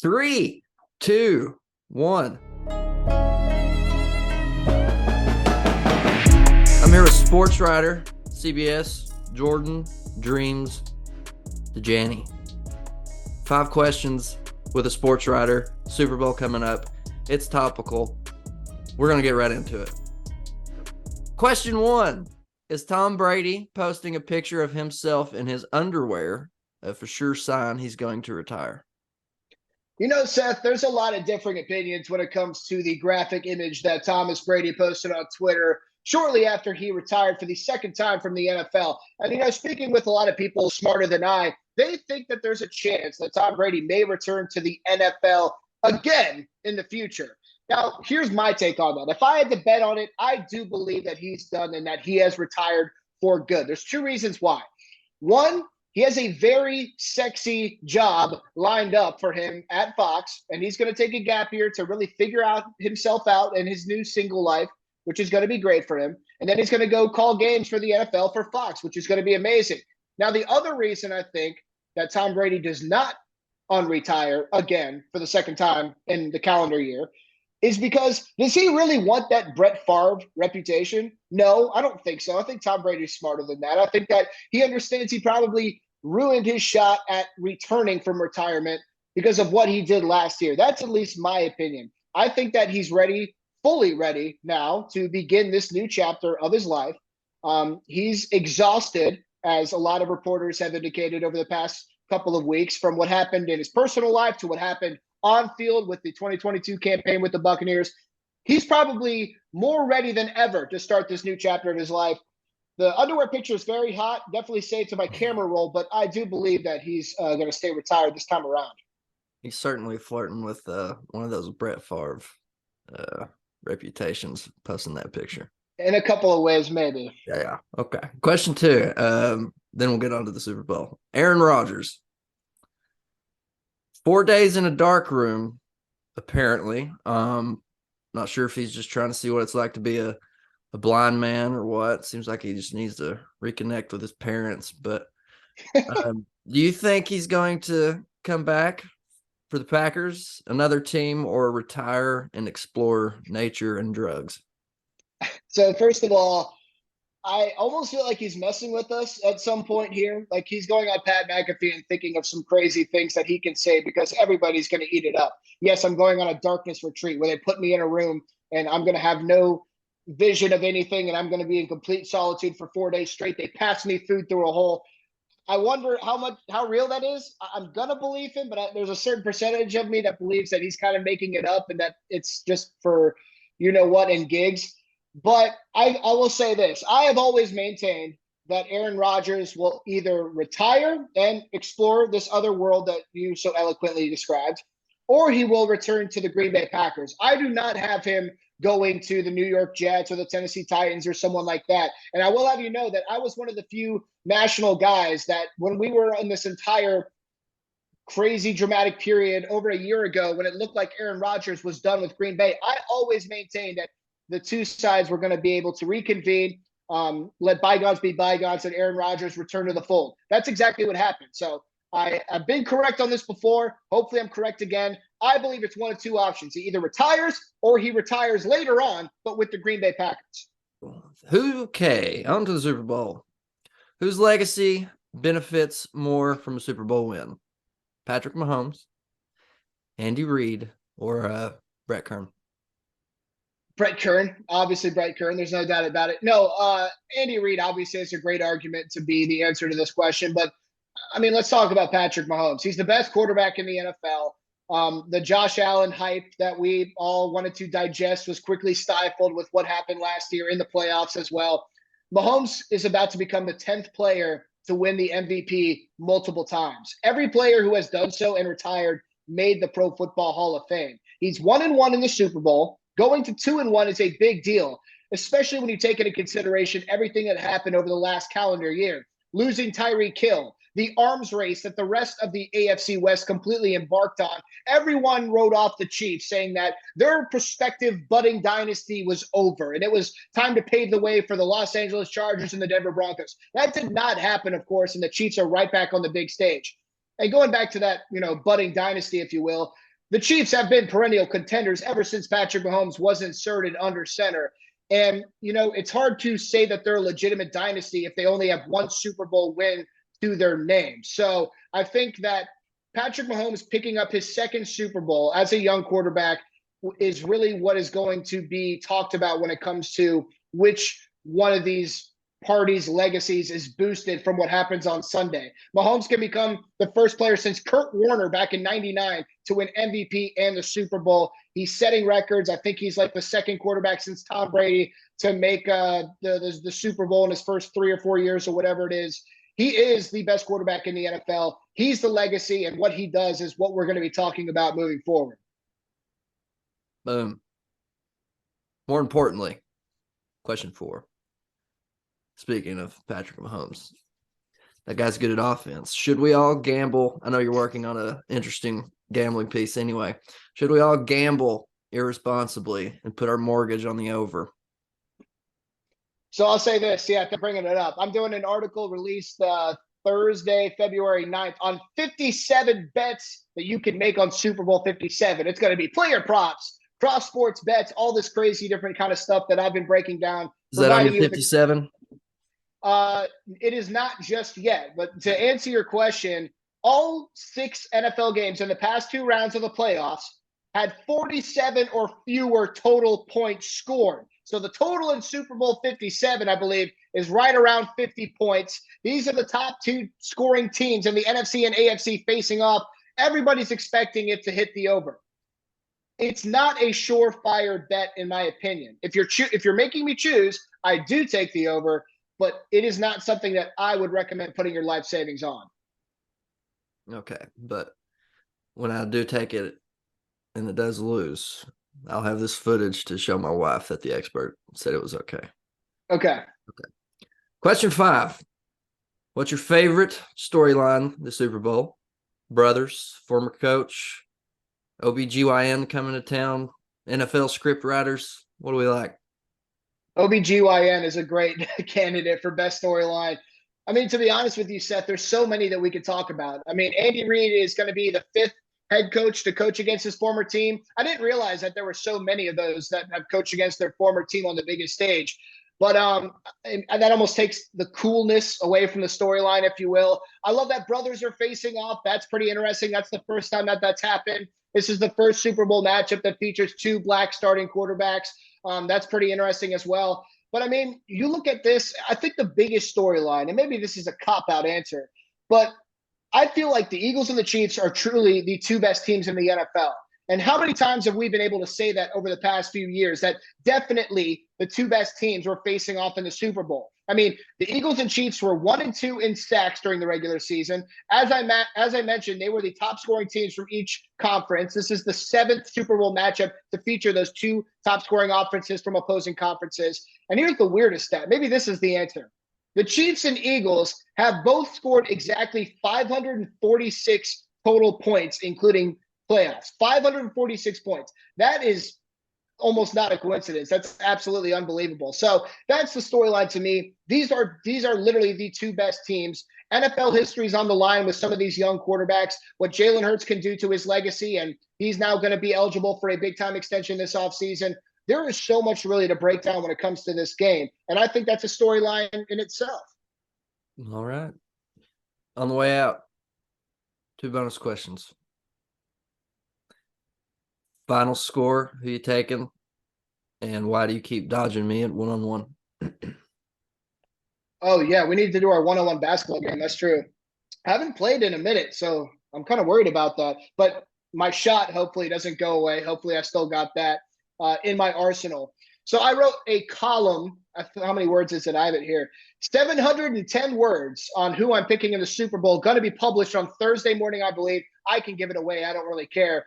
Three, two, one. I'm here with sports writer, CBS, Jordan, Dreams, Dejani. 5 questions with a sports writer. Super Bowl coming up. It's topical. We're going to get right into it. Question 1. Is Tom Brady posting a picture of himself in his underwear a for sure sign he's going to retire? You know, Seth, there's a lot of different opinions when it comes to the graphic image that Thomas Brady posted on Twitter shortly after he retired for the second time from the NFL. And, speaking with a lot of people smarter than I, they think that there's a chance that Tom Brady may return to the NFL again in the future. Now, here's my take on that. If I had to bet on it, I do believe that he's done and that he has retired for good. There's 2 reasons why. One, he has a very sexy job lined up for him at Fox, and he's going to take a gap year to really figure out himself out in his new single life, which is going to be great for him. And then he's going to go call games for the NFL for Fox, which is going to be amazing. Now, the other reason I think that Tom Brady does not unretire again for the second time in the calendar year is because does he really want that Brett Favre reputation? No, I don't think so. I think Tom Brady's smarter than that. I think that he understands he probably ruined his shot at returning from retirement because of what he did last year. That's at least my opinion. I think that he's ready, fully ready now to begin this new chapter of his life. He's exhausted, as a lot of reporters have indicated over the past couple of weeks, from what happened in his personal life to what happened on field with the 2022 campaign with the Buccaneers. He's probably more ready than ever to start this new chapter in his life. The underwear picture is very hot. Definitely say it to my camera roll, but I do believe that he's going to stay retired this time around. He's certainly flirting with one of those Brett Favre reputations, posting that picture. In a couple of ways, maybe. Yeah. Okay. Question 2. Then we'll get on to the Super Bowl. Aaron Rodgers. 4 days in a dark room, apparently. Not sure if he's just trying to see what it's like to be a blind man or what. Seems like he just needs to reconnect with his parents. But do you think he's going to come back for the Packers, another team, or retire and explore nature and drugs? So first of all, I almost feel like he's messing with us at some point here. Like he's going on Pat McAfee and thinking of some crazy things that he can say because everybody's going to eat it up. Yes, I'm going on a darkness retreat where they put me in a room and I'm going to have no vision of anything and I'm going to be in complete solitude for 4 days straight. They pass me food through a hole. I wonder how real that is. I'm going to believe him, but there's a certain percentage of me that believes that he's kind of making it up and that it's just for what and gigs. But I will say this. I have always maintained that Aaron Rodgers will either retire and explore this other world that you so eloquently described, or he will return to the Green Bay Packers. I do not have him going to the New York Jets or the Tennessee Titans or someone like that. And I will have you know that I was one of the few national guys that when we were in this entire crazy dramatic period over a year ago when it looked like Aaron Rodgers was done with Green Bay, I always maintained that the two sides were going to be able to reconvene, let bygones be bygones, and Aaron Rodgers return to the fold. That's exactly what happened. So I've been correct on this before. Hopefully I'm correct again. I believe it's one of 2 options. He either retires or he retires later on, but with the Green Bay Packers. Okay, on to the Super Bowl. Whose legacy benefits more from a Super Bowl win? Patrick Mahomes, Andy Reid, or Brett Kern? Brett Kern, obviously Brett Kern. There's no doubt about it. No, Andy Reid obviously is a great argument to be the answer to this question. But, let's talk about Patrick Mahomes. He's the best quarterback in the NFL. The Josh Allen hype that we all wanted to digest was quickly stifled with what happened last year in the playoffs as well. Mahomes is about to become the 10th player to win the MVP multiple times. Every player who has done so and retired made the Pro Football Hall of Fame. He's 1-1 in the Super Bowl. Going to 2-1 is a big deal, especially when you take into consideration everything that happened over the last calendar year. Losing Tyreek Hill, the arms race that the rest of the AFC West completely embarked on. Everyone wrote off the Chiefs, saying that their prospective budding dynasty was over, and it was time to pave the way for the Los Angeles Chargers and the Denver Broncos. That did not happen, of course, and the Chiefs are right back on the big stage. And going back to that, budding dynasty, if you will, the Chiefs have been perennial contenders ever since Patrick Mahomes was inserted under center. And, it's hard to say that they're a legitimate dynasty if they only have one Super Bowl win to their name. So I think that Patrick Mahomes picking up his second Super Bowl as a young quarterback is really what is going to be talked about when it comes to which one of these parties' legacies is boosted from what happens on Sunday. Mahomes can become the first player since Kurt Warner back in '99 to win MVP and the Super Bowl. He's setting records. I think he's like the second quarterback since Tom Brady to make the Super Bowl in his first 3 or 4 years or whatever it is. He is the best quarterback in the NFL. He's the legacy, and what he does is what we're going to be talking about moving forward. Boom. More importantly, question 4. Speaking of Patrick Mahomes, that guy's good at offense. Should we all gamble? I know you're working on an interesting gambling piece anyway. Should we all gamble irresponsibly and put our mortgage on the over? So I'll say this. Yeah, they're bringing it up. I'm doing an article released Thursday, February 9th on 57 bets that you can make on Super Bowl 57. It's going to be player props, cross sports bets, all this crazy different kind of stuff that I've been breaking down. Is that on your 57? It is not just yet, but to answer your question, all 6 NFL games in the past 2 rounds of the playoffs had 47 or fewer total points scored. So the total in Super Bowl 57, I believe, is right around 50 points. These are the top 2 scoring teams in the NFC and AFC facing off. Everybody's expecting it to hit the over. It's not a surefire bet, in my opinion. If you're making me choose, I do take the over, but it is not something that I would recommend putting your life savings on. Okay, but when I do take it and it does lose, I'll have this footage to show my wife that the expert said it was okay. Okay. Question 5. What's your favorite storyline the Super Bowl? Brothers, former coach, OBGYN coming to town, NFL script writers. What do we like? OBGYN is a great candidate for best storyline. I mean, to be honest with you, Seth, there's so many that we could talk about. I mean, Andy Reid is going to be the 5th head coach to coach against his former team. I didn't realize that there were so many of those that have coached against their former team on the biggest stage. But and that almost takes the coolness away from the storyline, if you will. I love that brothers are facing off. That's pretty interesting. That's the first time that's happened. This is the first Super Bowl matchup that features 2 black starting quarterbacks. That's pretty interesting as well. But I mean, you look at this, I think the biggest storyline, and maybe this is a cop-out answer, but I feel like the Eagles and the Chiefs are truly the 2 best teams in the NFL. And how many times have we been able to say that over the past few years, that definitely the 2 best teams were facing off in the Super Bowl? I mean, the Eagles and Chiefs were 1 and 2 in sacks during the regular season. As I mentioned, they were the top scoring teams from each conference. This is the 7th Super Bowl matchup to feature those 2 top scoring offenses from opposing conferences. And here's the weirdest stat. Maybe this is the answer. The Chiefs and Eagles have both scored exactly 546 total points, including playoffs. 546 points. That is almost not a coincidence. That's absolutely unbelievable. So that's the storyline to me. These are literally the 2 best teams. NFL history is on the line with some of these young quarterbacks, what Jalen Hurts can do to his legacy, and he's now going to be eligible for a big-time extension this offseason. There is so much really to break down when it comes to this game, and I think that's a storyline in itself. All right. On the way out, 2 bonus questions. Final score, who you taking, and why do you keep dodging me at 1-on-1? Oh, yeah, we need to do our 1-on-1 basketball game. That's true. I haven't played in a minute, so I'm kind of worried about that. But my shot hopefully doesn't go away. Hopefully I still got that in my arsenal. So I wrote a column. How many words is it? I have it here. 710 words on who I'm picking in the Super Bowl. Going to be published on Thursday morning, I believe. I can give it away. I don't really care.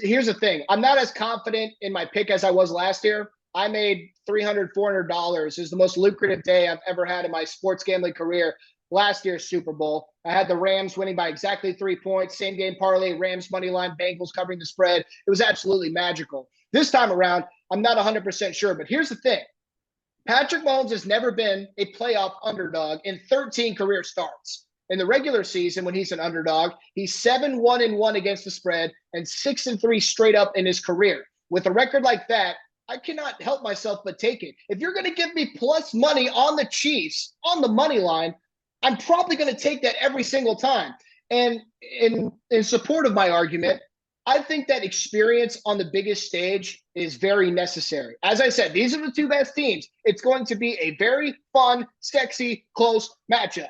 Here's the thing. I'm not as confident in my pick as I was last year. I made $300, $400. It was the most lucrative day I've ever had in my sports gambling career. Last year's Super Bowl, I had the Rams winning by exactly 3 points. Same game parlay, Rams money line, Bengals covering the spread. It was absolutely magical. This time around, I'm not 100% sure, but here's the thing. Patrick Mahomes has never been a playoff underdog in 13 career starts. In the regular season, when he's an underdog, he's 7-1-1 against the spread and 6-3 straight up in his career. With a record like that, I cannot help myself but take it. If you're going to give me plus money on the Chiefs on the money line, I'm probably going to take that every single time. And in support of my argument, I think that experience on the biggest stage is very necessary. As I said, these are the two best teams. It's going to be a very fun, sexy, close matchup.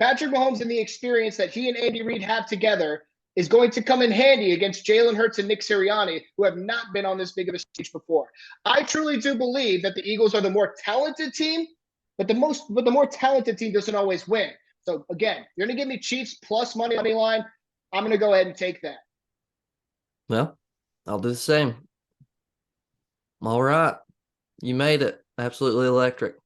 Patrick Mahomes and the experience that he and Andy Reid have together is going to come in handy against Jalen Hurts and Nick Sirianni, who have not been on this big of a stage before. I truly do believe that the Eagles are the more talented team, but the more talented team doesn't always win. So again, you're going to give me Chiefs plus money line. I'm going to go ahead and take that. Well, I'll do the same. All right. You made it. Absolutely electric.